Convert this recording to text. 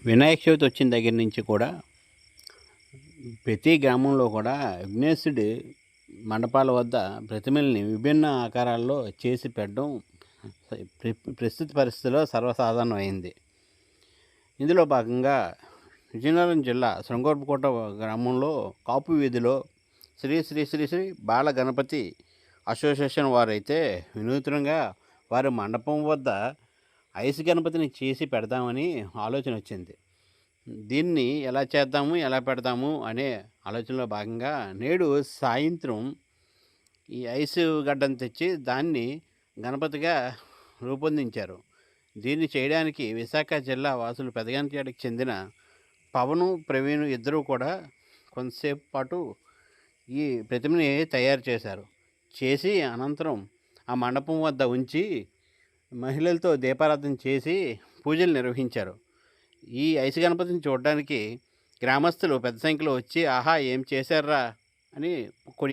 వినాయక చవితి వచ్చిన దగ్గర నుంచి కూడా ప్రతి గ్రామంలో కూడా విఘ్నేశుడి మండపాల వద్ద ప్రతిమల్ని విభిన్న ఆకారాల్లో చేసి పెట్టడం ప్రస్తుత పరిస్థితిలో సర్వసాధారణమైంది. ఇందులో భాగంగా విజయనగరం జిల్లా శృంగవరపుకోట గ్రామంలో కాపు వీధిలో శ్రీ శ్రీ శ్రీ శ్రీ బాల గణపతి అసోసియేషన్ వారైతే వినూత్నంగా వారి మండపం వద్ద ఐస్ గణపతిని చేసి పెడదామని ఆలోచన వచ్చింది. దీన్ని ఎలా చేద్దాము, ఎలా పెడదాము అనే ఆలోచనలో భాగంగా నేడు సాయంత్రం ఈ ఐస్ గడ్డను తెచ్చి దాన్ని గణపతిగా రూపొందించారు. దీన్ని చేయడానికి విశాఖ జిల్లా వాసులు పెదగంట్యాడికి చెందిన పవను, ప్రవీణ్ ఇద్దరూ కూడా కొంతసేపు పాటు ఈ ప్రతిమని తయారు చేశారు. చేసి అనంతరం ఆ మండపం వద్ద ఉంచి మహిళలతో దీపారాధన చేసి పూజలు నిర్వహించారు. ఈ ఐసు గణపతిని చూడడానికి గ్రామస్తులు పెద్ద సంఖ్యలో వచ్చి ఆహా ఏం చేశారా అని